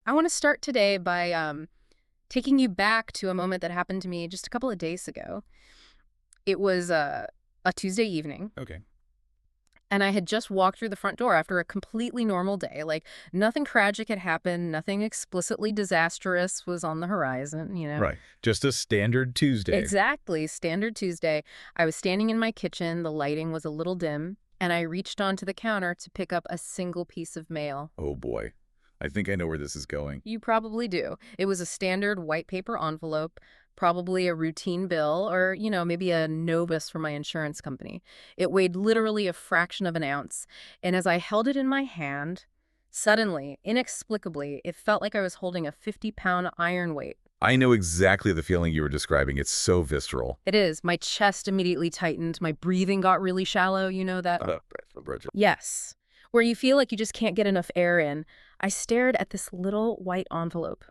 I want to start today by taking you back to a moment that happened to me just a couple of days ago. It was a Tuesday evening, Okay. and I had just walked through the front door after a completely normal day. Like, nothing tragic had happened, nothing explicitly disastrous was on the horizon. Right. Just a standard Tuesday. Exactly, standard Tuesday. I was standing in my kitchen, the lighting was a little dim, and I reached onto the counter to pick up a single piece of mail. Oh boy. I think I know where this is going. You probably do. It was a standard white paper envelope, probably a routine bill, or, maybe a Novus from my insurance company. It weighed literally a fraction of an ounce, and as I held it in my hand, suddenly, inexplicably, it felt like I was holding a 50-pound iron weight. I know exactly the feeling you were describing. It's so visceral. It is. My chest immediately tightened. My breathing got really shallow. You know that? Yes. Where you feel like you just can't get enough air in. I stared at this little white envelope,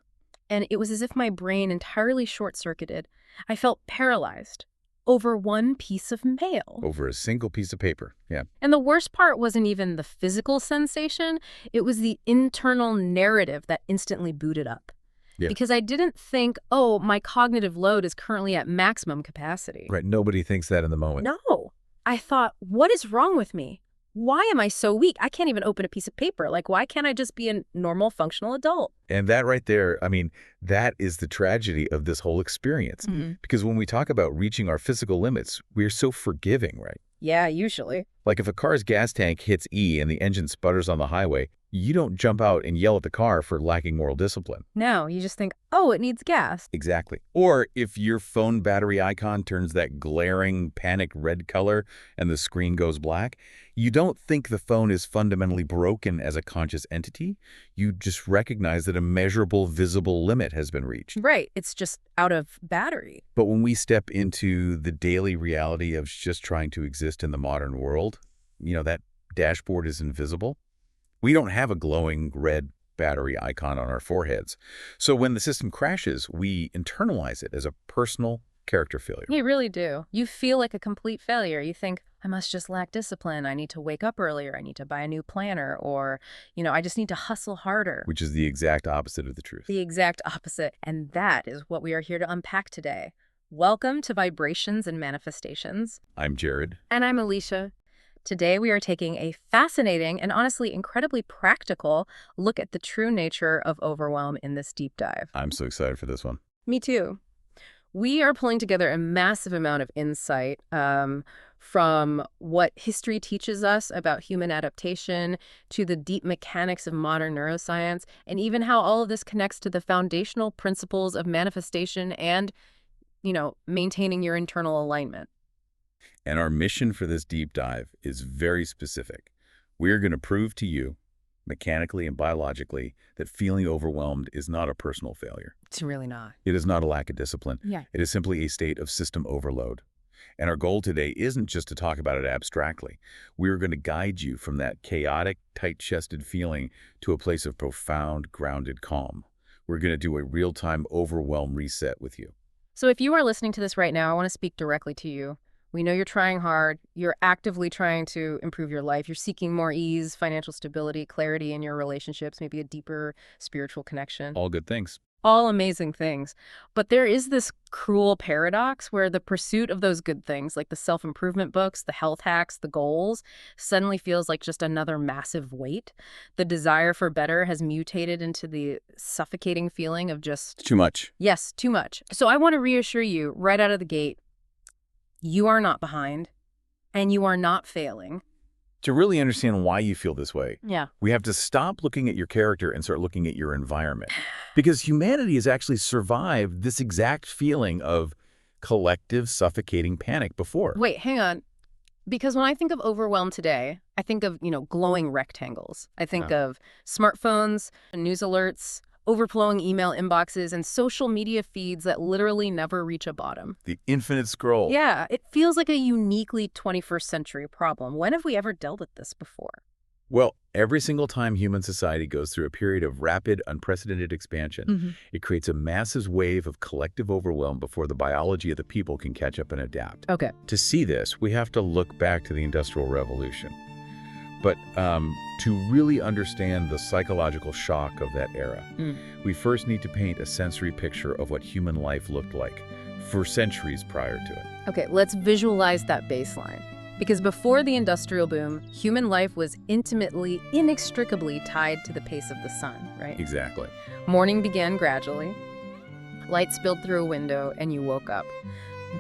and it was as if my brain entirely short-circuited. I felt paralyzed over one piece of mail. Over a single piece of paper. Yeah. And the worst part wasn't even the physical sensation. It was the internal narrative that instantly booted up. Yeah. Because I didn't think, oh, my cognitive load is currently at maximum capacity. Right. Nobody thinks that in the moment. No. I thought, what is wrong with me? Why am I so weak? I can't even open a piece of paper. Like, why can't I just be a normal, functional adult? And that right there, that is the tragedy of this whole experience. Mm-hmm. Because when we talk about reaching our physical limits, we're so forgiving, right? Yeah, usually. Like if a car's gas tank hits E and the engine sputters on the highway, you don't jump out and yell at the car for lacking moral discipline. No, you just think, oh, it needs gas. Exactly. Or if your phone battery icon turns that glaring, panicked red color and the screen goes black, you don't think the phone is fundamentally broken as a conscious entity. You just recognize that a measurable, visible limit has been reached. Right. It's just out of battery. But when we step into the daily reality of just trying to exist in the modern world, that dashboard is invisible. We don't have a glowing red battery icon on our foreheads. So when the system crashes, we internalize it as a personal character failure. You really do. You feel like a complete failure. You think, I must just lack discipline. I need to wake up earlier. I need to buy a new planner. Or, I just need to hustle harder. Which is the exact opposite of the truth. The exact opposite. And that is what we are here to unpack today. Welcome to Vibrations and Manifestations. I'm Jared. And I'm Alicia. Today, we are taking a fascinating and honestly incredibly practical look at the true nature of overwhelm in this deep dive. I'm so excited for this one. Me too. We are pulling together a massive amount of insight from what history teaches us about human adaptation to the deep mechanics of modern neuroscience, and even how all of this connects to the foundational principles of manifestation and, maintaining your internal alignment. And our mission for this deep dive is very specific. We're going to prove to you, mechanically and biologically, that feeling overwhelmed is not a personal failure. It's really not. It is not a lack of discipline. Yeah. It is simply a state of system overload. And our goal today isn't just to talk about it abstractly. We're going to guide you from that chaotic, tight-chested feeling to a place of profound, grounded calm. We're going to do a real-time overwhelm reset with you. So if you are listening to this right now, I want to speak directly to you. We know you're trying hard. You're actively trying to improve your life. You're seeking more ease, financial stability, clarity in your relationships, maybe a deeper spiritual connection. All good things. All amazing things. But there is this cruel paradox where the pursuit of those good things, like the self-improvement books, the health hacks, the goals, suddenly feels like just another massive weight. The desire for better has mutated into the suffocating feeling of just... Too much. Yes, too much. So I want to reassure you right out of the gate, you are not behind, and you are not failing. To really understand why you feel this way, Yeah. we have to stop looking at your character and start looking at your environment. Because humanity has actually survived this exact feeling of collective suffocating panic before. Wait, hang on. Because when I think of overwhelm today, I think of, glowing rectangles. I think of smartphones, news alerts, overflowing email inboxes, and social media feeds that literally never reach a bottom. The infinite scroll. Yeah, it feels like a uniquely 21st century problem. When have we ever dealt with this before? Well, every single time human society goes through a period of rapid, unprecedented expansion, it creates a massive wave of collective overwhelm before the biology of the people can catch up and adapt. Okay. To see this, we have to look back to the Industrial Revolution. But to really understand the psychological shock of that era, we first need to paint a sensory picture of what human life looked like for centuries prior to it. Okay, let's visualize that baseline. Because before the industrial boom, human life was intimately, inextricably tied to the pace of the sun, right? Exactly. Morning began gradually. Light spilled through a window, and you woke up.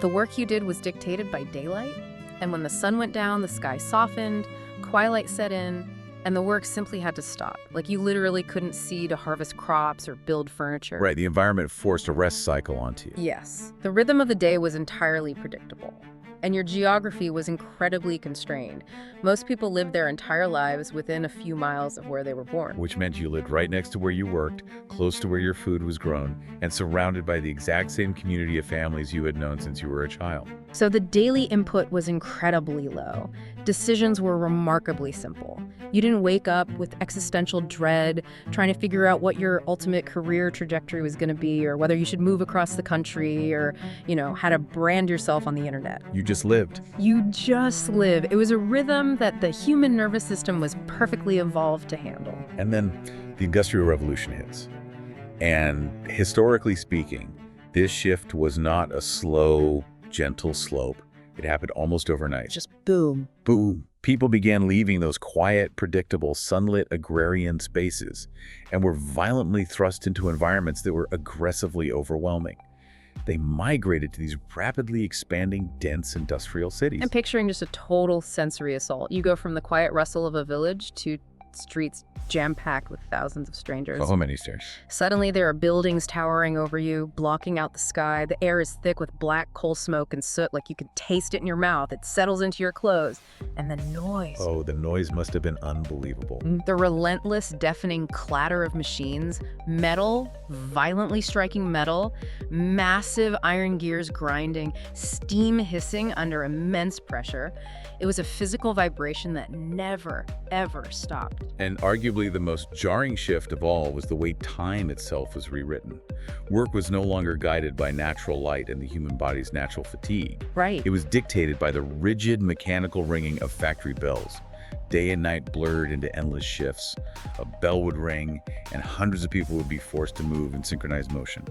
The work you did was dictated by daylight, and when the sun went down, the sky softened, twilight set in, and the work simply had to stop. Like you literally couldn't see to harvest crops or build furniture. Right, the environment forced a rest cycle onto you. Yes. The rhythm of the day was entirely predictable, and your geography was incredibly constrained. Most people lived their entire lives within a few miles of where they were born. Which meant you lived right next to where you worked, close to where your food was grown, and surrounded by the exact same community of families you had known since you were a child. So the daily input was incredibly low. Decisions were remarkably simple. You didn't wake up with existential dread, trying to figure out what your ultimate career trajectory was going to be, or whether you should move across the country, or, how to brand yourself on the internet. You just lived. You just live. It was a rhythm that the human nervous system was perfectly evolved to handle. And then the Industrial Revolution hits. And historically speaking, this shift was not a slow, gentle slope. It happened almost overnight. Just boom. Boom. People began leaving those quiet, predictable, sunlit agrarian spaces and were violently thrust into environments that were aggressively overwhelming. They migrated to these rapidly expanding, dense industrial cities. I'm picturing just a total sensory assault. You go from the quiet rustle of a village to streets jam-packed with thousands of strangers. Oh, many stairs. Suddenly, there are buildings towering over you, blocking out the sky. The air is thick with black coal smoke and soot, like you can taste it in your mouth. It settles into your clothes. And the noise. Oh, the noise must have been unbelievable. The relentless, deafening clatter of machines, metal, violently striking metal, massive iron gears grinding, steam hissing under immense pressure. It was a physical vibration that never, ever stopped. And arguably the most jarring shift of all was the way time itself was rewritten. Work was no longer guided by natural light and the human body's natural fatigue. Right. It was dictated by the rigid mechanical ringing of factory bells. Day and night blurred into endless shifts. A bell would ring, and hundreds of people would be forced to move in synchronized motion.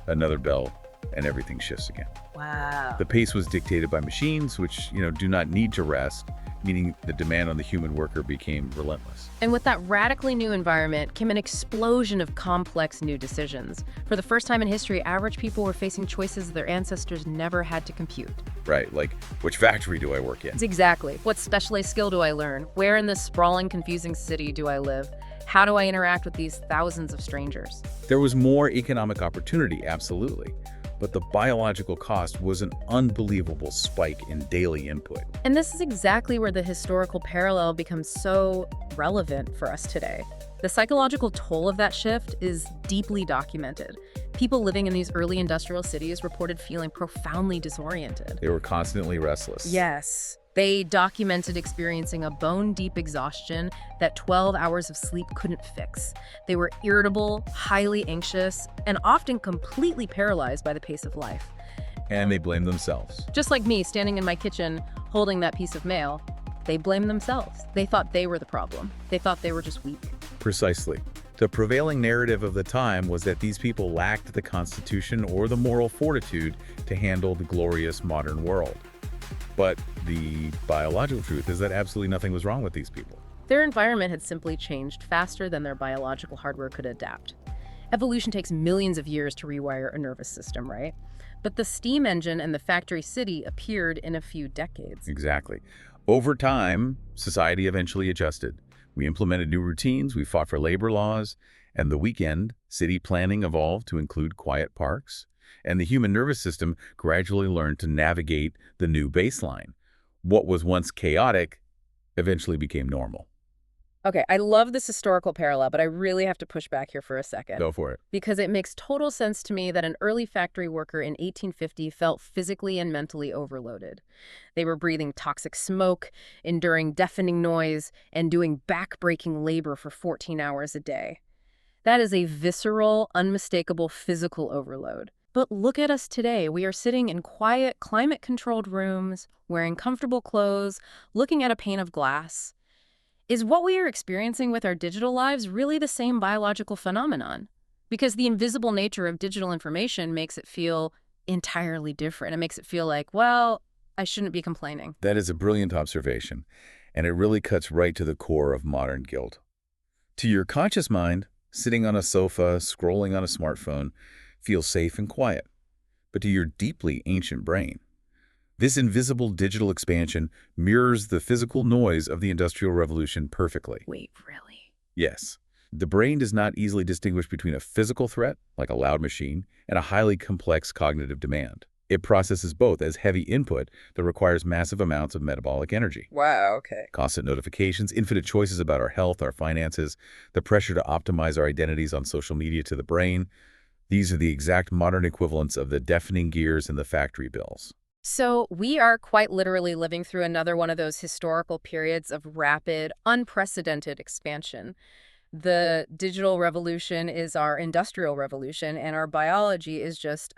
Another bell, and everything shifts again. Wow. The pace was dictated by machines, which, do not need to rest, meaning the demand on the human worker became relentless. And with that radically new environment came an explosion of complex new decisions. For the first time in history, average people were facing choices their ancestors never had to compute. Right, like, which factory do I work in? Exactly. What specialized skill do I learn? Where in this sprawling, confusing city do I live? How do I interact with these thousands of strangers? There was more economic opportunity, absolutely. But the biological cost was an unbelievable spike in daily input. And this is exactly where the historical parallel becomes so relevant for us today. The psychological toll of that shift is deeply documented. People living in these early industrial cities reported feeling profoundly disoriented. They were constantly restless. Yes. They documented experiencing a bone-deep exhaustion that 12 hours of sleep couldn't fix. They were irritable, highly anxious, and often completely paralyzed by the pace of life. And they blamed themselves. Just like me standing in my kitchen holding that piece of mail, they blamed themselves. They thought they were the problem. They thought they were just weak. Precisely. The prevailing narrative of the time was that these people lacked the constitution or the moral fortitude to handle the glorious modern world. But the biological truth is that absolutely nothing was wrong with these people. Their environment had simply changed faster than their biological hardware could adapt. Evolution takes millions of years to rewire a nervous system, right? But the steam engine and the factory city appeared in a few decades. Exactly. Over time, society eventually adjusted. We implemented new routines, we fought for labor laws, and the weekend, city planning evolved to include quiet parks. And the human nervous system gradually learned to navigate the new baseline. What was once chaotic eventually became normal. Okay, I love this historical parallel, but I really have to push back here for a second. Go for it. Because it makes total sense to me that an early factory worker in 1850 felt physically and mentally overloaded. They were breathing toxic smoke, enduring deafening noise, and doing back-breaking labor for 14 hours a day. That is a visceral, unmistakable physical overload. But look at us today. We are sitting in quiet, climate-controlled rooms, wearing comfortable clothes, looking at a pane of glass. Is what we are experiencing with our digital lives really the same biological phenomenon? Because the invisible nature of digital information makes it feel entirely different. It makes it feel like, well, I shouldn't be complaining. That is a brilliant observation, and it really cuts right to the core of modern guilt. To your conscious mind, sitting on a sofa, scrolling on a smartphone, feels safe and quiet. But to your deeply ancient brain, this invisible digital expansion mirrors the physical noise of the Industrial Revolution perfectly. Wait, really? Yes, the brain does not easily distinguish between a physical threat, like a loud machine, and a highly complex cognitive demand. It processes both as heavy input that requires massive amounts of metabolic energy. Wow, okay. Constant notifications, infinite choices about our health, our finances, the pressure to optimize our identities on social media to the brain. These are the exact modern equivalents of the deafening gears and the factory bells. So we are quite literally living through another one of those historical periods of rapid, unprecedented expansion. The digital revolution is our industrial revolution, and our biology is just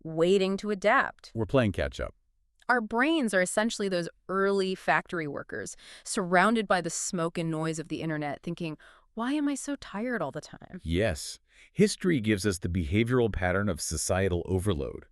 waiting to adapt. We're playing catch up. Our brains are essentially those early factory workers, surrounded by the smoke and noise of the internet, thinking, why am I so tired all the time? Yes, history gives us the behavioral pattern of societal overload.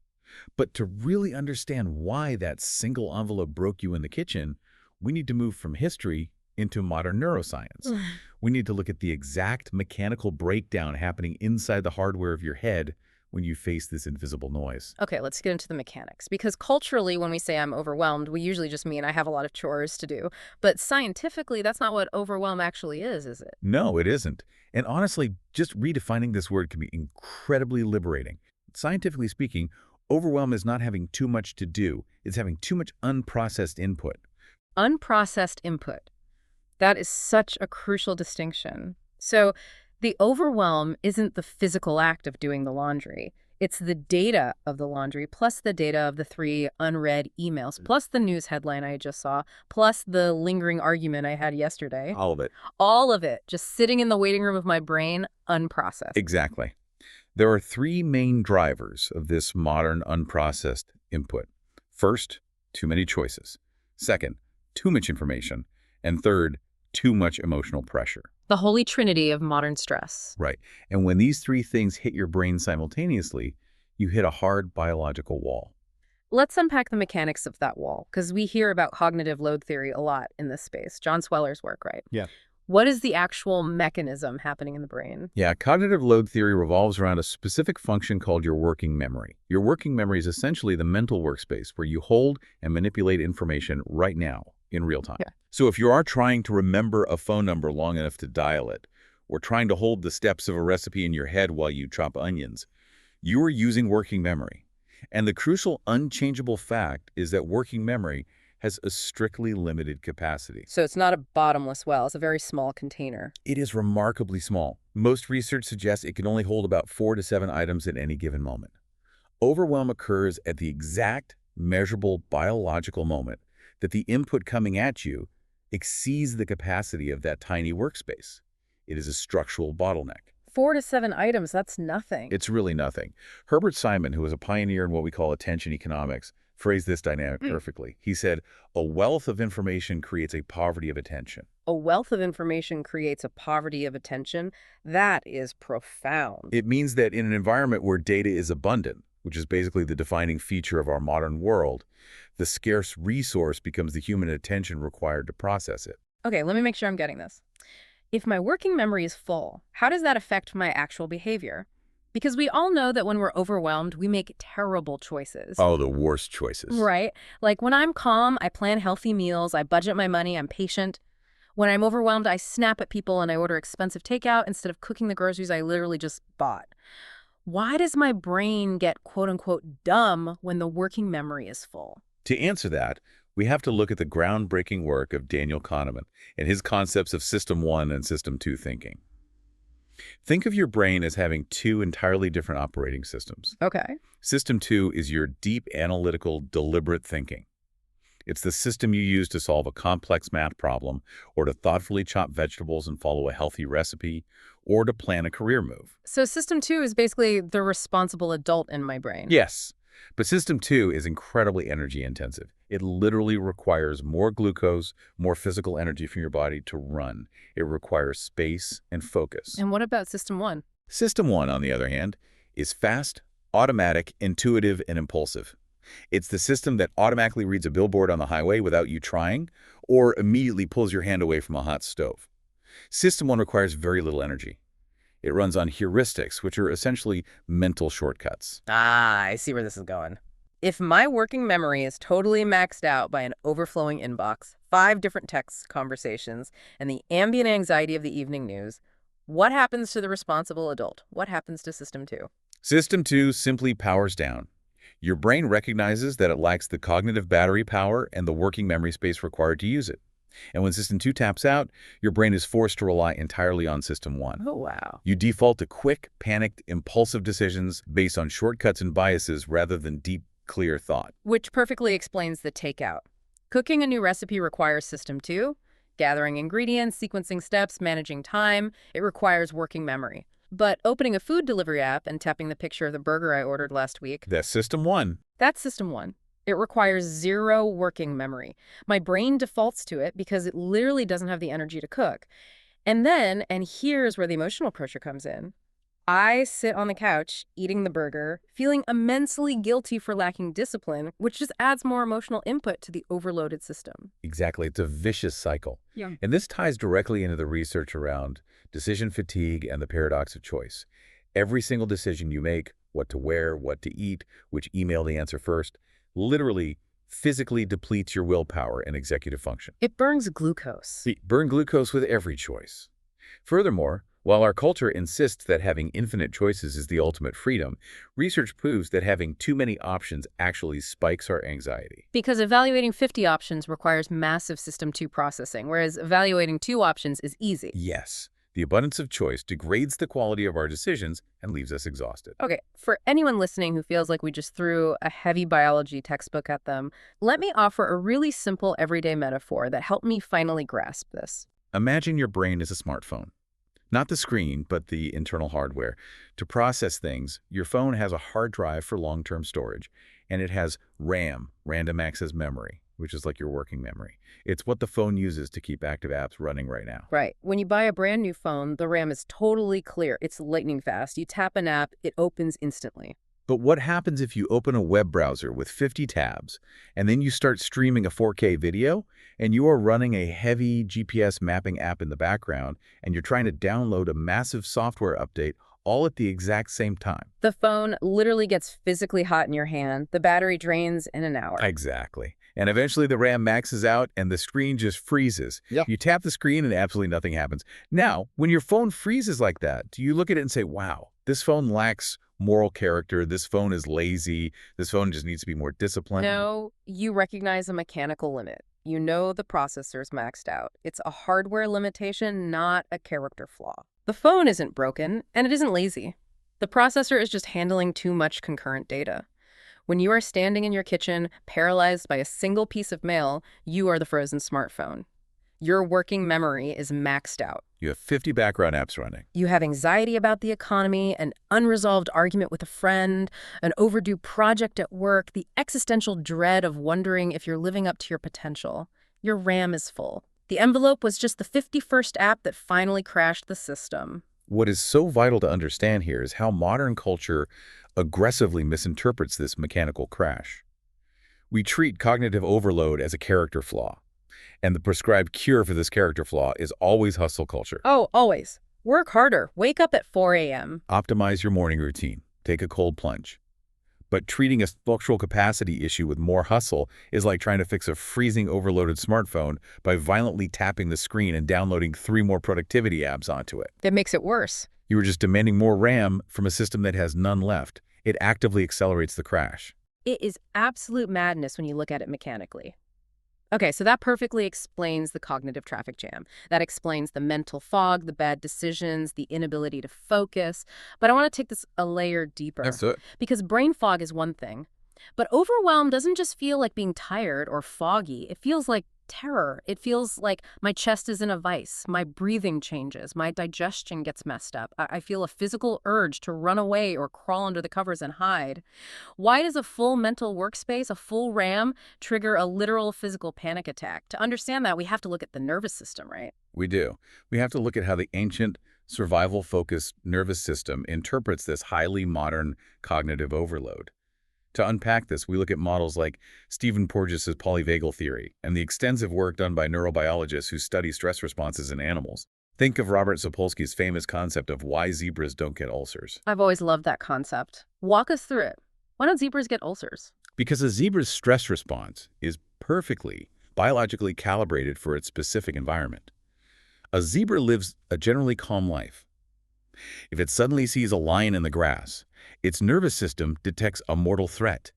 But to really understand why that single envelope broke you in the kitchen, we need to move from history into modern neuroscience. We need to look at the exact mechanical breakdown happening inside the hardware of your head when you face this invisible noise. Okay, let's get into the mechanics. Because culturally, when we say I'm overwhelmed, we usually just mean I have a lot of chores to do. But scientifically, that's not what overwhelm actually is it? No, it isn't. And honestly, just redefining this word can be incredibly liberating. Scientifically speaking, overwhelm is not having too much to do. It's having too much unprocessed input. Unprocessed input. That is such a crucial distinction. So the overwhelm isn't the physical act of doing the laundry. It's the data of the laundry, plus the data of the 3 unread emails, plus the news headline I just saw, plus the lingering argument I had yesterday. All of it. All of it just sitting in the waiting room of my brain, unprocessed. Exactly. There are 3 main drivers of this modern unprocessed input. First, too many choices. Second, too much information. And third, too much emotional pressure. The holy trinity of modern stress. Right. And when these 3 things hit your brain simultaneously, you hit a hard biological wall. Let's unpack the mechanics of that wall, because we hear about cognitive load theory a lot in this space. John Sweller's work, right? Yeah. What is the actual mechanism happening in the brain? Yeah, cognitive load theory revolves around a specific function called your working memory. Your working memory is essentially the mental workspace where you hold and manipulate information right now in real time. Yeah. So if you are trying to remember a phone number long enough to dial it, or trying to hold the steps of a recipe in your head while you chop onions, you are using working memory. And the crucial unchangeable fact is that working memory has a strictly limited capacity. So it's not a bottomless well, it's a very small container. It is remarkably small. Most research suggests it can only hold about 4 to 7 items at any given moment. Overwhelm occurs at the exact, measurable biological moment that the input coming at you exceeds the capacity of that tiny workspace. It is a structural bottleneck. 4 to 7 items, that's nothing. It's really nothing. Herbert Simon, who was a pioneer in what we call attention economics, phrased this dynamic perfectly. He said, a wealth of information creates a poverty of attention. A wealth of information creates a poverty of attention. That is profound. It means that in an environment where data is abundant, which is basically the defining feature of our modern world, the scarce resource becomes the human attention required to process it. Okay, let me make sure I'm getting this. If my working memory is full, how does that affect my actual behavior? Because we all know that when we're overwhelmed, we make terrible choices. Oh, the worst choices. Right? Like when I'm calm, I plan healthy meals, I budget my money, I'm patient. When I'm overwhelmed, I snap at people and I order expensive takeout instead of cooking the groceries I literally just bought. Why does my brain get quote-unquote dumb when the working memory is full? To answer that, we have to look at the groundbreaking work of Daniel Kahneman and his concepts of System 1 and System 2 thinking. Think of your brain as having 2 entirely different operating systems. Okay. System 2 is your deep analytical, deliberate thinking. It's the system you use to solve a complex math problem, or to thoughtfully chop vegetables and follow a healthy recipe, or to plan a career move. So System 2 is basically the responsible adult in my brain. Yes, but System 2 is incredibly energy intensive. It literally requires more glucose, more physical energy from your body to run. It requires space and focus. And what about System 1? System 1, on the other hand, is fast, automatic, intuitive, and impulsive. It's the system that automatically reads a billboard on the highway without you trying, or immediately pulls your hand away from a hot stove. System 1 requires very little energy. It runs on heuristics, which are essentially mental shortcuts. Ah, I see where this is going. If my working memory is totally maxed out by an overflowing inbox, 5 different text conversations, and the ambient anxiety of the evening news, what happens to the responsible adult? What happens to System 2? System 2 simply powers down. Your brain recognizes that it lacks the cognitive battery power and the working memory space required to use it. And when System 2 taps out, your brain is forced to rely entirely on System 1. Oh, wow. You default to quick, panicked, impulsive decisions based on shortcuts and biases rather than deep, clear thought. Which perfectly explains the takeout. Cooking a new recipe requires System 2. Gathering ingredients, sequencing steps, managing time, it requires working memory. But opening a food delivery app and tapping the picture of the burger I ordered last week, That's System 1. that's System 1. It requires 0 working memory. My brain defaults to it because it literally doesn't have the energy to cook. And then, and here's where the emotional pressure comes in, I sit on the couch eating the burger, feeling immensely guilty for lacking discipline, which just adds more emotional input to the overloaded system. Exactly. It's a vicious cycle. Yeah. And this ties directly into the research around decision fatigue and the paradox of choice. Every single decision you make, what to wear, what to eat, which email to answer first, literally physically depletes your willpower and executive function. It burns glucose. Burn glucose with every choice. Furthermore, while our culture insists that having infinite choices is the ultimate freedom, research proves that having too many options actually spikes our anxiety. Because evaluating 50 options requires massive System 2 processing, whereas evaluating 2 options is easy. Yes, the abundance of choice degrades the quality of our decisions and leaves us exhausted. Okay, for anyone listening who feels like we just threw a heavy biology textbook at them, let me offer a really simple everyday metaphor that helped me finally grasp this. Imagine your brain is a smartphone. Not the screen, but the internal hardware. To process things, your phone has a hard drive for long-term storage, and it has RAM, random access memory, which is like your working memory. It's what the phone uses to keep active apps running right now. Right. When you buy a brand new phone, the RAM is totally clear. It's lightning fast. You tap an app, it opens instantly. But what happens if you open a web browser with 50 tabs, and then you start streaming a 4K video, and you are running a heavy GPS mapping app in the background, and you're trying to download a massive software update all at the exact same time? The phone literally gets physically hot in your hand. The battery drains in an hour. Exactly. And eventually the RAM maxes out and the screen just freezes. Yeah. You tap the screen and absolutely nothing happens. Now, when your phone freezes like that, do you look at it and say, wow, this phone lacks moral character, this phone is lazy, this phone just needs to be more disciplined? No, you recognize a mechanical limit. You know the processor's maxed out. It's a hardware limitation, not a character flaw. The phone isn't broken, and it isn't lazy. The processor is just handling too much concurrent data. When you are standing in your kitchen, paralyzed by a single piece of mail, you are the frozen smartphone. Your working memory is maxed out. You have 50 background apps running. You have anxiety about the economy, an unresolved argument with a friend, an overdue project at work, the existential dread of wondering if you're living up to your potential. Your RAM is full. The envelope was just the 51st app that finally crashed the system. What is so vital to understand here is how modern culture aggressively misinterprets this mechanical crash. We treat cognitive overload as a character flaw, and the prescribed cure for this character flaw is always hustle culture. Oh, always. Work harder. Wake up at 4 a.m. Optimize your morning routine. Take a cold plunge. But treating a structural capacity issue with more hustle is like trying to fix a freezing overloaded smartphone by violently tapping the screen and downloading 3 more productivity apps onto it. That makes it worse. You are just demanding more RAM from a system that has none left. It actively accelerates the crash. It is absolute madness when you look at it mechanically. Okay, so that perfectly explains the cognitive traffic jam. That explains the mental fog, the bad decisions, the inability to focus. But I want to take this a layer deeper. That's it. Because brain fog is one thing, but overwhelm doesn't just feel like being tired or foggy. It feels like terror. It feels like my chest is in a vice, my breathing changes, my digestion gets messed up. I feel a physical urge to run away or crawl under the covers and hide. Why does a full mental workspace, a full RAM, trigger a literal physical panic attack? To understand that, we have to look at the nervous system, right? We do. We have to look at how the ancient survival-focused nervous system interprets this highly modern cognitive overload. To unpack this, we look at models like Stephen Porges' polyvagal theory and the extensive work done by neurobiologists who study stress responses in animals. Think of Robert Sapolsky's famous concept of why zebras don't get ulcers. I've always loved that concept. Walk us through it. Why don't zebras get ulcers? Because a zebra's stress response is perfectly biologically calibrated for its specific environment. A zebra lives a generally calm life. If it suddenly sees a lion in the grass, its nervous system detects a mortal threat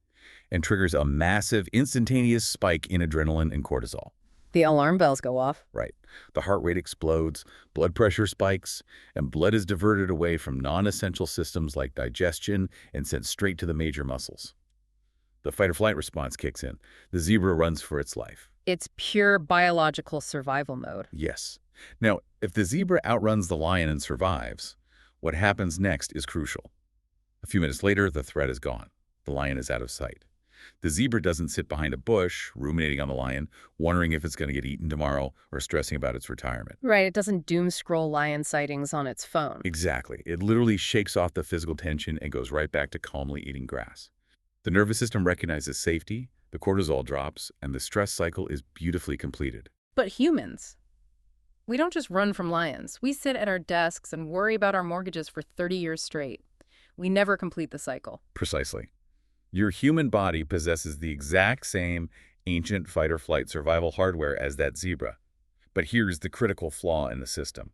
and triggers a massive, instantaneous spike in adrenaline and cortisol. The alarm bells go off. Right. The heart rate explodes, blood pressure spikes, and blood is diverted away from non-essential systems like digestion and sent straight to the major muscles. The fight-or-flight response kicks in. The zebra runs for its life. It's pure biological survival mode. Yes. Now, if the zebra outruns the lion and survives, what happens next is crucial. A few minutes later, the threat is gone. The lion is out of sight. The zebra doesn't sit behind a bush, ruminating on the lion, wondering if it's going to get eaten tomorrow, or stressing about its retirement. Right, it doesn't doom scroll lion sightings on its phone. Exactly. It literally shakes off the physical tension and goes right back to calmly eating grass. The nervous system recognizes safety, the cortisol drops, and the stress cycle is beautifully completed. But humans, we don't just run from lions. We sit at our desks and worry about our mortgages for 30 years straight. We never complete the cycle. Precisely. Your human body possesses the exact same ancient fight-or-flight survival hardware as that zebra. But here's the critical flaw in the system.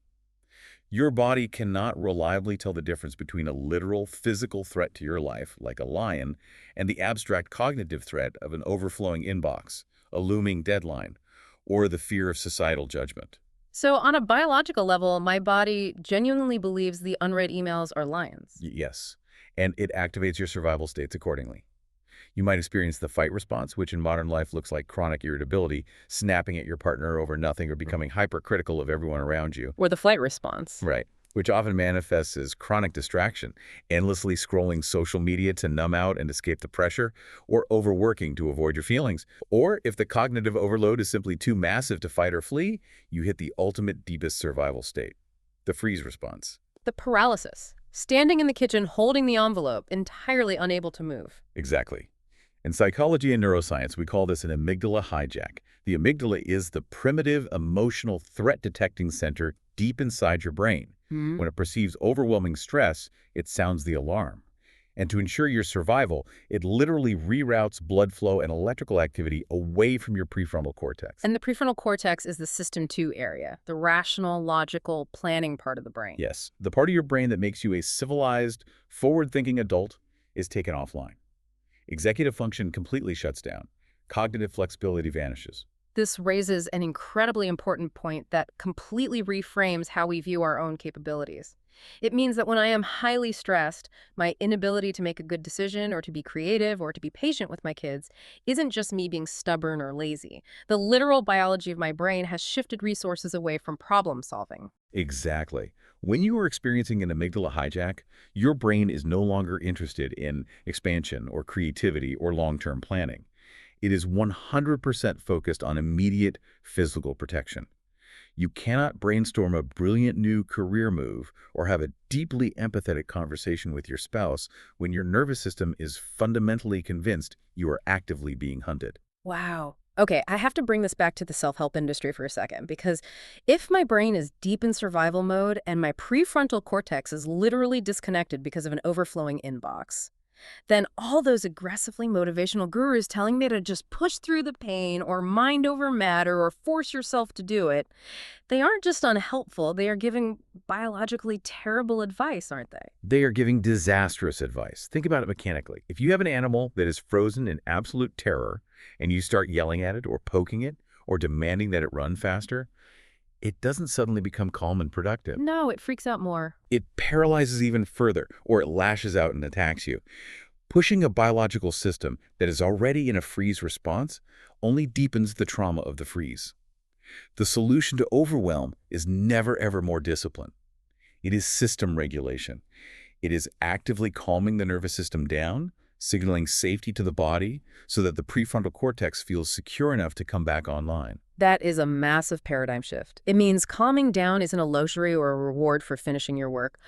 Your body cannot reliably tell the difference between a literal physical threat to your life, like a lion, and the abstract cognitive threat of an overflowing inbox, a looming deadline, or the fear of societal judgment. So on a biological level, my body genuinely believes the unread emails are lions. Yes, and it activates your survival states accordingly. You might experience the fight response, which in modern life looks like chronic irritability, snapping at your partner over nothing or becoming hypercritical of everyone around you. Or the flight response. Right, which often manifests as chronic distraction, endlessly scrolling social media to numb out and escape the pressure, or overworking to avoid your feelings. Or if the cognitive overload is simply too massive to fight or flee, you hit the ultimate deepest survival state, the freeze response. The paralysis. Standing in the kitchen holding the envelope, entirely unable to move. Exactly. In psychology and neuroscience, we call this an amygdala hijack. The amygdala is the primitive emotional threat-detecting center deep inside your brain. When it perceives overwhelming stress, it sounds the alarm. And to ensure your survival, it literally reroutes blood flow and electrical activity away from your prefrontal cortex. And the prefrontal cortex is the system 2 area, the rational, logical, planning part of the brain. Yes, the part of your brain that makes you a civilized, forward-thinking adult is taken offline. Executive function completely shuts down. Cognitive flexibility vanishes. This raises an incredibly important point that completely reframes how we view our own capabilities. It means that when I am highly stressed, my inability to make a good decision or to be creative or to be patient with my kids isn't just me being stubborn or lazy. The literal biology of my brain has shifted resources away from problem solving. Exactly. When you are experiencing an amygdala hijack, your brain is no longer interested in expansion or creativity or long-term planning. It is 100% focused on immediate physical protection. You cannot brainstorm a brilliant new career move or have a deeply empathetic conversation with your spouse when your nervous system is fundamentally convinced you are actively being hunted. Wow. Okay, I have to bring this back to the self-help industry for a second, because if my brain is deep in survival mode and my prefrontal cortex is literally disconnected because of an overflowing inbox, then all those aggressively motivational gurus telling me to just push through the pain or mind over matter or force yourself to do it, they aren't just unhelpful, they are giving biologically terrible advice, aren't they? They are giving disastrous advice. Think about it mechanically. If you have an animal that is frozen in absolute terror and you start yelling at it or poking it or demanding that it run faster, it doesn't suddenly become calm and productive. No, it freaks out more. It paralyzes even further, or it lashes out and attacks you. Pushing a biological system that is already in a freeze response only deepens the trauma of the freeze. The solution to overwhelm is never ever more discipline. It is system regulation. It is actively calming the nervous system down, signaling safety to the body so that the prefrontal cortex feels secure enough to come back online. That is a massive paradigm shift. It means calming down isn't a luxury or a reward for finishing your work.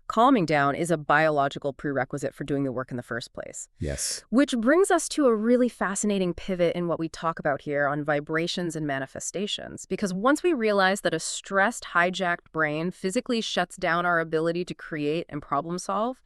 Calming down is a biological prerequisite for doing the work in the first place. Yes. Which brings us to a really fascinating pivot in what we talk about here on vibrations and manifestations. Because once we realize that a stressed, hijacked brain physically shuts down our ability to create and problem solve,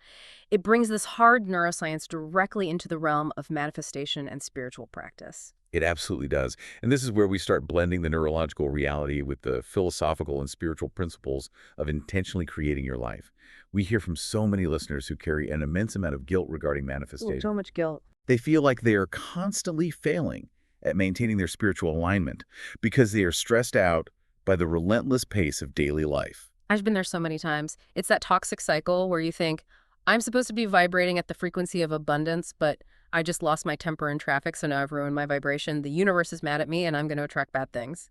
it brings this hard neuroscience directly into the realm of manifestation and spiritual practice. It absolutely does. And this is where we start blending the neurological reality with the philosophical and spiritual principles of intentionally creating your life. We hear from so many listeners who carry an immense amount of guilt regarding Ooh, manifestation. so much guilt. They feel like they are constantly failing at maintaining their spiritual alignment because they are stressed out by the relentless pace of daily life. I've been there so many times. It's that toxic cycle where you think, I'm supposed to be vibrating at the frequency of abundance, but I just lost my temper in traffic, so now I've ruined my vibration. The universe is mad at me, and I'm going to attract bad things.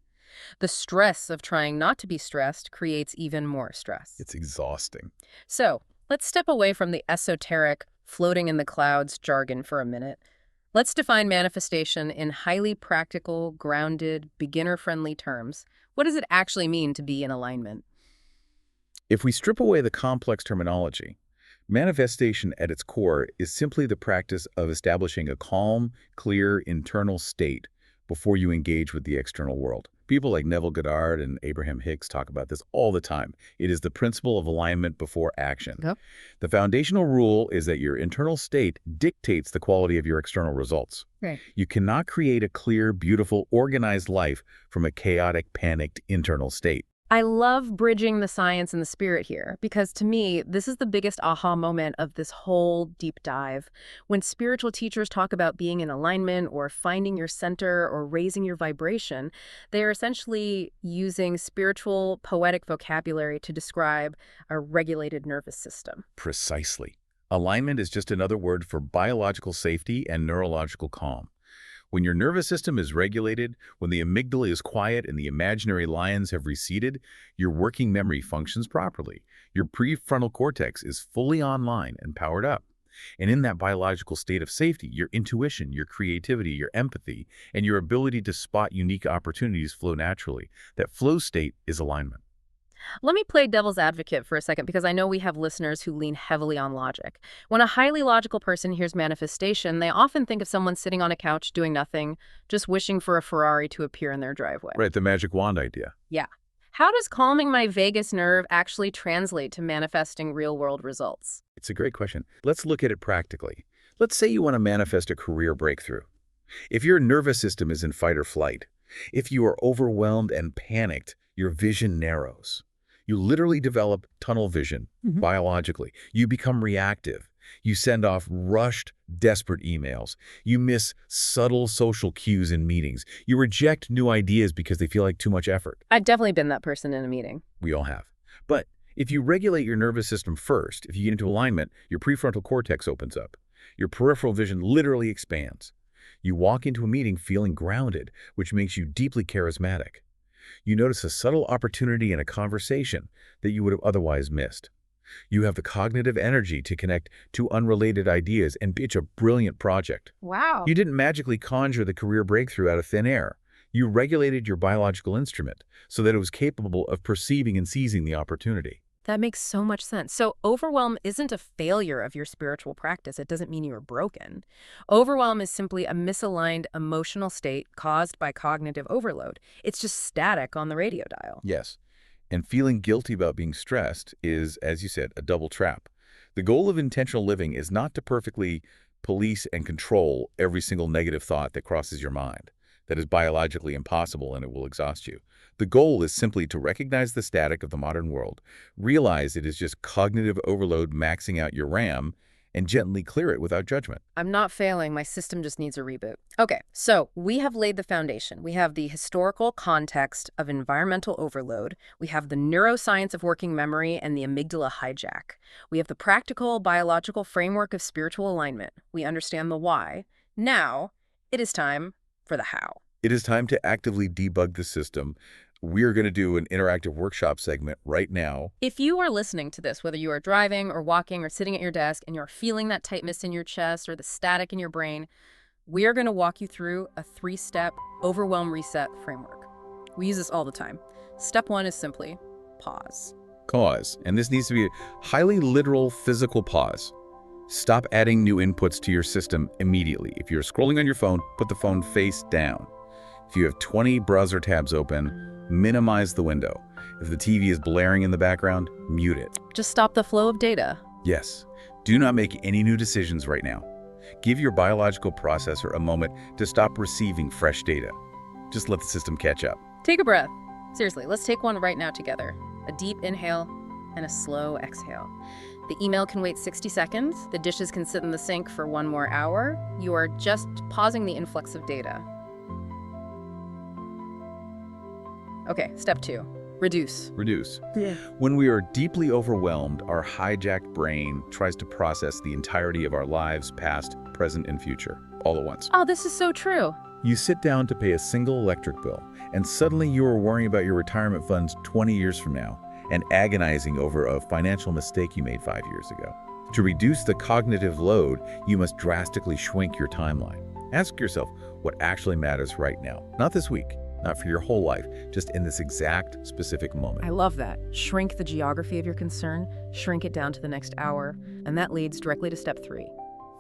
The stress of trying not to be stressed creates even more stress. It's exhausting. So let's step away from the esoteric, floating in the clouds jargon for a minute. Let's define manifestation in highly practical, grounded, beginner-friendly terms. What does it actually mean to be in alignment? If we strip away the complex terminology, manifestation at its core is simply the practice of establishing a calm, clear internal state before you engage with the external world. People like Neville Goddard and Abraham Hicks talk about this all the time. It is the principle of alignment before action. Yep. The foundational rule is that your internal state dictates the quality of your external results. Right. You cannot create a clear, beautiful, organized life from a chaotic, panicked internal state. I love bridging the science and the spirit here because to me, this is the biggest aha moment of this whole deep dive. When spiritual teachers talk about being in alignment or finding your center or raising your vibration, they are essentially using spiritual, poetic vocabulary to describe a regulated nervous system. Precisely. Alignment is just another word for biological safety and neurological calm. When your nervous system is regulated, when the amygdala is quiet and the imaginary lions have receded, your working memory functions properly. Your prefrontal cortex is fully online and powered up. And in that biological state of safety, your intuition, your creativity, your empathy, and your ability to spot unique opportunities flow naturally. That flow state is alignment. Let me play devil's advocate for a second because I know we have listeners who lean heavily on logic. When a highly logical person hears manifestation, they often think of someone sitting on a couch doing nothing, just wishing for a Ferrari to appear in their driveway. Right, the magic wand idea. Yeah. How does calming my vagus nerve actually translate to manifesting real-world results? It's a great question. Let's look at it practically. Let's say you want to manifest a career breakthrough. If your nervous system is in fight or flight, if you are overwhelmed and panicked, your vision narrows. You literally develop tunnel vision biologically. You become reactive. You send off rushed, desperate emails. You miss subtle social cues in meetings. You reject new ideas because they feel like too much effort. I've definitely been that person in a meeting. We all have. But if you regulate your nervous system first, if you get into alignment, your prefrontal cortex opens up. Your peripheral vision literally expands. You walk into a meeting feeling grounded, which makes you deeply charismatic. You notice a subtle opportunity in a conversation that you would have otherwise missed. You have the cognitive energy to connect two unrelated ideas and pitch a brilliant project. Wow. You didn't magically conjure the career breakthrough out of thin air. You regulated your biological instrument so that it was capable of perceiving and seizing the opportunity. That makes so much sense. So overwhelm isn't a failure of your spiritual practice. It doesn't mean you were broken. Overwhelm is simply a misaligned emotional state caused by cognitive overload. It's just static on the radio dial. Yes. And feeling guilty about being stressed is, as you said, a double trap. The goal of intentional living is not to perfectly police and control every single negative thought that crosses your mind. That is biologically impossible and it will exhaust you. The goal is simply to recognize the static of the modern world, realize it is just cognitive overload maxing out your RAM, and gently clear it without judgment. I'm not failing. My system just needs a reboot. Okay, so we have laid the foundation. We have the historical context of environmental overload. We have the neuroscience of working memory and the amygdala hijack. We have the practical biological framework of spiritual alignment. We understand the why. Now, it is time for the how. It is time to actively debug the system. We're going to do an interactive workshop segment right now. If you are listening to this, whether you are driving or walking or sitting at your desk and you're feeling that tightness in your chest or the static in your brain, we are going to walk you through a 3-step overwhelm reset framework. We use this all the time. Step 1 is simply pause. Pause. And this needs to be a highly literal physical pause. Stop adding new inputs to your system immediately. If you're scrolling on your phone, put the phone face down. If you have 20 browser tabs open, minimize the window. If the TV is blaring in the background, mute it. Just stop the flow of data. Yes. Do not make any new decisions right now. Give your biological processor a moment to stop receiving fresh data. Just let the system catch up. Take a breath. Seriously, let's take one right now together. A deep inhale and a slow exhale. The email can wait 60 seconds. The dishes can sit in the sink for 1 more hour. You are just pausing the influx of data. Okay, step 2. Reduce. Reduce. Yeah. When we are deeply overwhelmed, our hijacked brain tries to process the entirety of our lives, past, present, and future, all at once. Oh, this is so true. You sit down to pay a single electric bill, and suddenly you are worrying about your retirement funds 20 years from now and agonizing over a financial mistake you made 5 years ago. To reduce the cognitive load, you must drastically shrink your timeline. Ask yourself what actually matters right now, not this week, not for your whole life, just in this exact specific moment. I love that. Shrink the geography of your concern, shrink it down to the next hour, and that leads directly to step 3.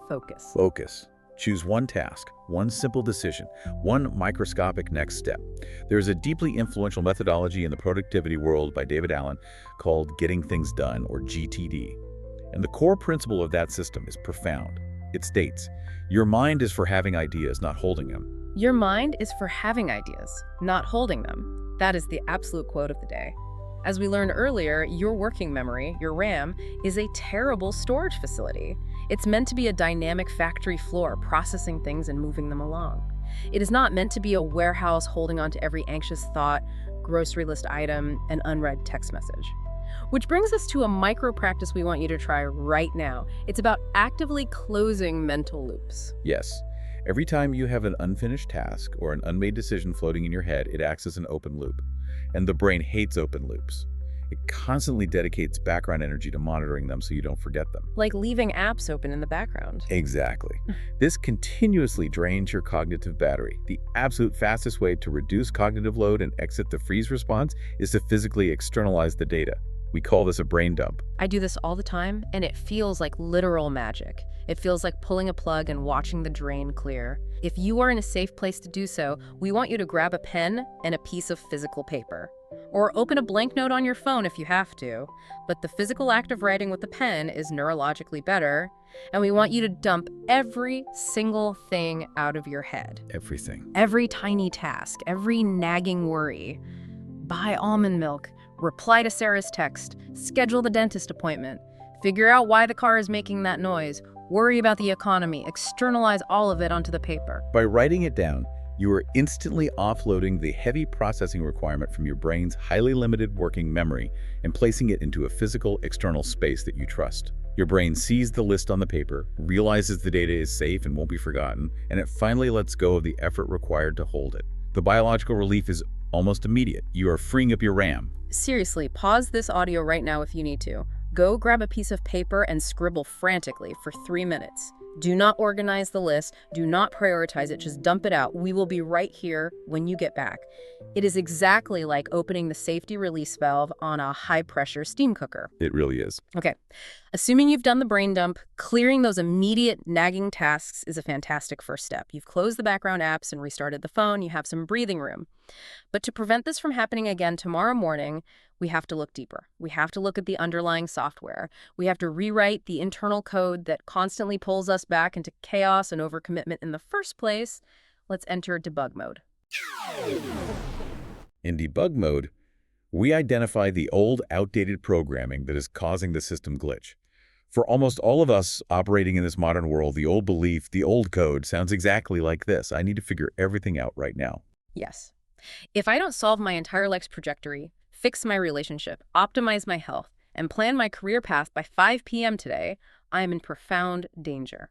Focus. Focus. Choose one task, one simple decision, one microscopic next step. There's a deeply influential methodology in the productivity world by David Allen called Getting Things Done, or GTD. And the core principle of that system is profound. It states, your mind is for having ideas, not holding them. Your mind is for having ideas, not holding them. That is the absolute quote of the day. As we learned earlier, your working memory, your RAM, is a terrible storage facility. It's meant to be a dynamic factory floor, processing things and moving them along. It is not meant to be a warehouse holding on to every anxious thought, grocery list item, and unread text message. Which brings us to a micro practice we want you to try right now. It's about actively closing mental loops. Yes. Every time you have an unfinished task or an unmade decision floating in your head, it acts as an open loop. And the brain hates open loops. It constantly dedicates background energy to monitoring them so you don't forget them. Like leaving apps open in the background. Exactly. This continuously drains your cognitive battery. The absolute fastest way to reduce cognitive load and exit the freeze response is to physically externalize the data. We call this a brain dump. I do this all the time, and it feels like literal magic. It feels like pulling a plug and watching the drain clear. If you are in a safe place to do so, we want you to grab a pen and a piece of physical paper. Or open a blank note on your phone if you have to. But the physical act of writing with the pen is neurologically better, and we want you to dump every single thing out of your head. Everything. Every tiny task, every nagging worry. Buy almond milk. Reply to Sarah's text, schedule the dentist appointment, figure out why the car is making that noise, worry about the economy, externalize all of it onto the paper. By writing it down, you are instantly offloading the heavy processing requirement from your brain's highly limited working memory and placing it into a physical external space that you trust. Your brain sees the list on the paper, realizes the data is safe and won't be forgotten, and it finally lets go of the effort required to hold it. The biological relief is almost immediate. You are freeing up your RAM. Seriously, pause this audio right now if you need to. Go grab a piece of paper and scribble frantically for 3 minutes. Do not organize the list. Do not prioritize it. Just dump it out. We will be right here when you get back. It is exactly like opening the safety release valve on a high-pressure steam cooker. It really is. Okay. Assuming you've done the brain dump, clearing those immediate nagging tasks is a fantastic first step. You've closed the background apps and restarted the phone. You have some breathing room. But to prevent this from happening again tomorrow morning, we have to look deeper. We have to look at the underlying software. We have to rewrite the internal code that constantly pulls us back into chaos and overcommitment in the first place. Let's enter debug mode. In debug mode, we identify the old, outdated programming that is causing the system glitch. For almost all of us operating in this modern world, the old belief, the old code sounds exactly like this. I need to figure everything out right now. Yes. If I don't solve my entire life's trajectory, fix my relationship, optimize my health, and plan my career path by 5 p.m. today, I am in profound danger.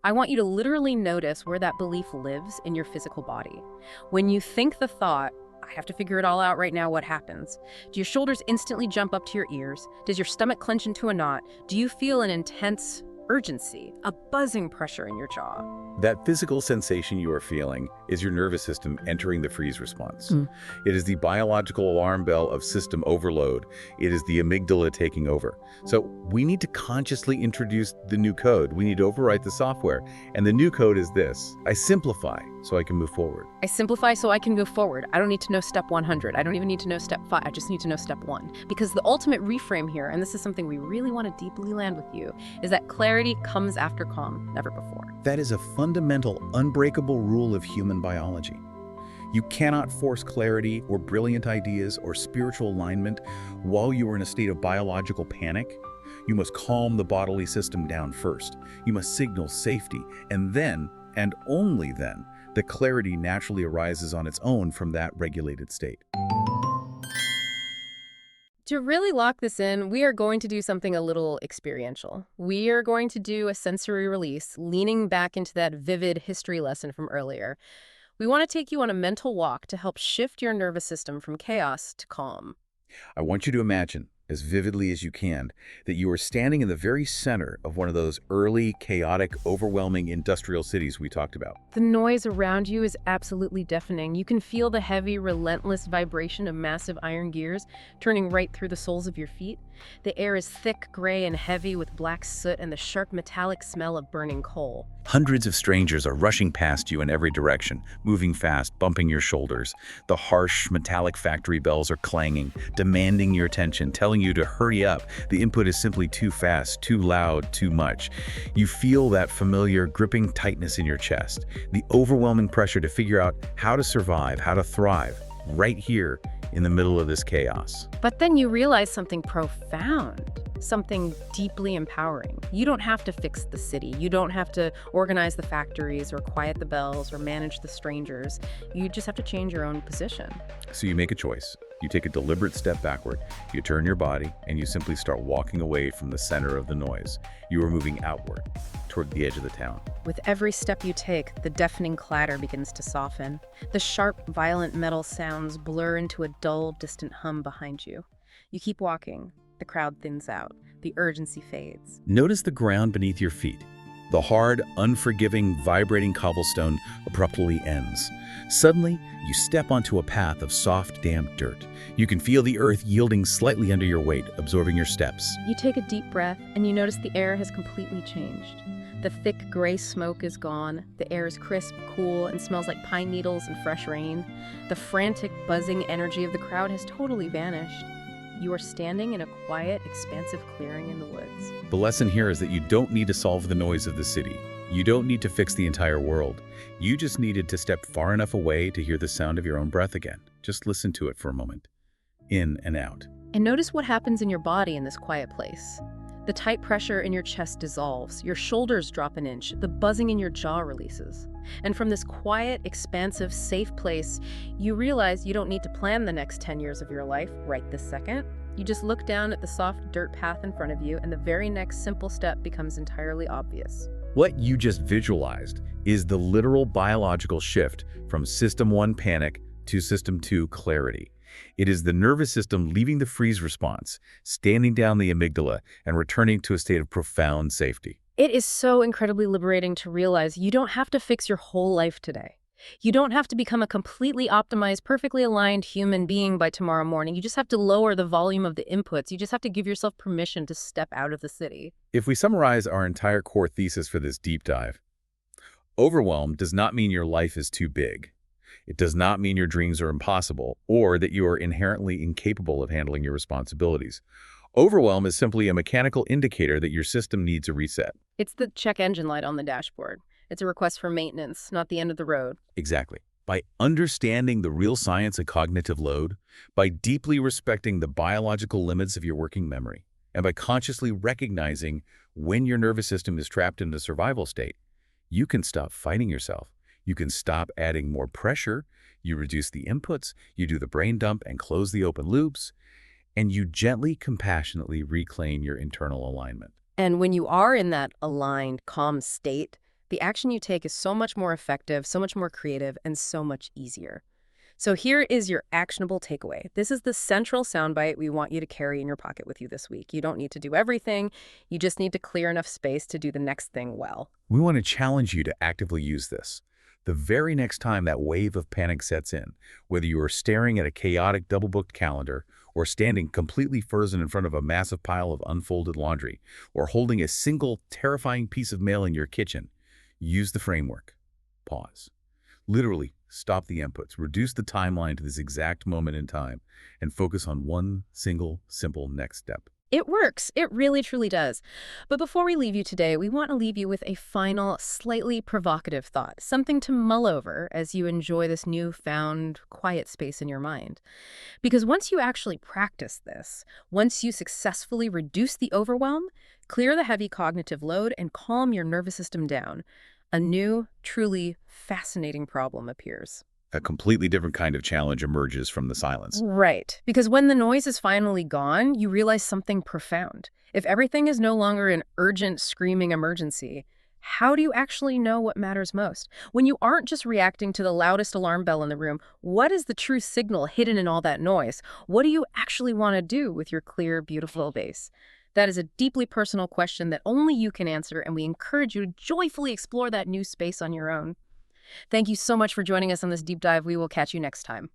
I want you to literally notice where that belief lives in your physical body. When you think the thought, I have to figure it all out right now, what happens? Do your shoulders instantly jump up to your ears? Does your stomach clench into a knot? Do you feel an intense urgency, a buzzing pressure in your jaw? That physical sensation you are feeling is your nervous system entering the freeze response. Mm. It is the biological alarm bell of system overload. It is the amygdala taking over. So we need to consciously introduce the new code. We need to overwrite the software. And the new code is this: I simplify so I can move forward. I simplify so I can move forward. I don't need to know step 100. I don't even need to know step 5. I just need to know step 1. Because the ultimate reframe here, and this is something we really want to deeply land with you, is that clarity comes after calm, never before. That is a fundamental, unbreakable rule of human biology. You cannot force clarity or brilliant ideas or spiritual alignment while you are in a state of biological panic. You must calm the bodily system down first. You must signal safety, and then, and only then, the clarity naturally arises on its own from that regulated state. To really lock this in, we are going to do something a little experiential. We are going to do a sensory release, leaning back into that vivid history lesson from earlier. We want to take you on a mental walk to help shift your nervous system from chaos to calm. I want you to imagine, as vividly as you can, that you are standing in the very center of one of those early, chaotic, overwhelming industrial cities we talked about. The noise around you is absolutely deafening. You can feel the heavy, relentless vibration of massive iron gears turning right through the soles of your feet. The air is thick, gray, and heavy with black soot and the sharp metallic smell of burning coal. Hundreds of strangers are rushing past you in every direction, moving fast, bumping your shoulders. The harsh, metallic factory bells are clanging, demanding your attention, telling you to hurry up. The input is simply too fast, too loud, too much. You feel that familiar, gripping tightness in your chest, the overwhelming pressure to figure out how to survive, how to thrive, right here in the middle of this chaos. But then you realize something profound, something deeply empowering. You don't have to fix the city. You don't have to organize the factories or quiet the bells or manage the strangers. You just have to change your own position. So you make a choice. You take a deliberate step backward. You turn your body, and you simply start walking away from the center of the noise. You are moving outward, toward the edge of the town. With every step you take, the deafening clatter begins to soften. The sharp, violent metal sounds blur into a dull, distant hum behind you. You keep walking. The crowd thins out. The urgency fades. Notice the ground beneath your feet. The hard, unforgiving, vibrating cobblestone abruptly ends. Suddenly, you step onto a path of soft, damp dirt. You can feel the earth yielding slightly under your weight, absorbing your steps. You take a deep breath, and you notice the air has completely changed. The thick, gray smoke is gone. The air is crisp, cool, and smells like pine needles and fresh rain. The frantic, buzzing energy of the crowd has totally vanished. You are standing in a quiet, expansive clearing in the woods. The lesson here is that you don't need to solve the noise of the city. You don't need to fix the entire world. You just needed to step far enough away to hear the sound of your own breath again. Just listen to it for a moment. In and out. And notice what happens in your body in this quiet place. The tight pressure in your chest dissolves, your shoulders drop an inch, the buzzing in your jaw releases. And from this quiet, expansive, safe place, you realize you don't need to plan the next 10 years of your life right this second. You just look down at the soft dirt path in front of you, and the very next simple step becomes entirely obvious. What you just visualized is the literal biological shift from System 1 panic to System 2 clarity. It is the nervous system leaving the freeze response, standing down the amygdala, and returning to a state of profound safety. It is so incredibly liberating to realize you don't have to fix your whole life today. You don't have to become a completely optimized, perfectly aligned human being by tomorrow morning. You just have to lower the volume of the inputs. You just have to give yourself permission to step out of the city. If we summarize our entire core thesis for this deep dive, overwhelm does not mean your life is too big. It does not mean your dreams are impossible or that you are inherently incapable of handling your responsibilities. Overwhelm is simply a mechanical indicator that your system needs a reset. It's the check engine light on the dashboard. It's a request for maintenance, not the end of the road. Exactly. By understanding the real science of cognitive load, by deeply respecting the biological limits of your working memory, And by consciously recognizing when your nervous system is trapped in a survival state, you can stop fighting yourself. You can stop adding more pressure. You reduce the inputs, you do the brain dump and close the open loops, and you gently, compassionately reclaim your internal alignment. And when you are in that aligned, calm state, the action you take is so much more effective, so much more creative, and so much easier. So here is your actionable takeaway. This is the central soundbite we want you to carry in your pocket with you this week. You don't need to do everything. You just need to clear enough space to do the next thing well. We want to challenge you to actively use this. The very next time that wave of panic sets in, whether you are staring at a chaotic double-booked calendar or standing completely frozen in front of a massive pile of unfolded laundry or holding a single terrifying piece of mail in your kitchen, use the framework. Pause. Literally, stop the inputs, reduce the timeline to this exact moment in time, and focus on one single, simple next step. It works. It really, truly does. But before we leave you today, we want to leave you with a final, slightly provocative thought, something to mull over as you enjoy this newfound quiet space in your mind. Because once you actually practice this, once you successfully reduce the overwhelm, clear the heavy cognitive load, and calm your nervous system down, a new, truly fascinating problem appears. A completely different kind of challenge emerges from the silence. Right. Because when the noise is finally gone, you realize something profound. If everything is no longer an urgent, screaming emergency, how do you actually know what matters most? When you aren't just reacting to the loudest alarm bell in the room, what is the true signal hidden in all that noise? What do you actually want to do with your clear, beautiful base? That is a deeply personal question that only you can answer, and we encourage you to joyfully explore that new space on your own. Thank you so much for joining us on this deep dive. We will catch you next time.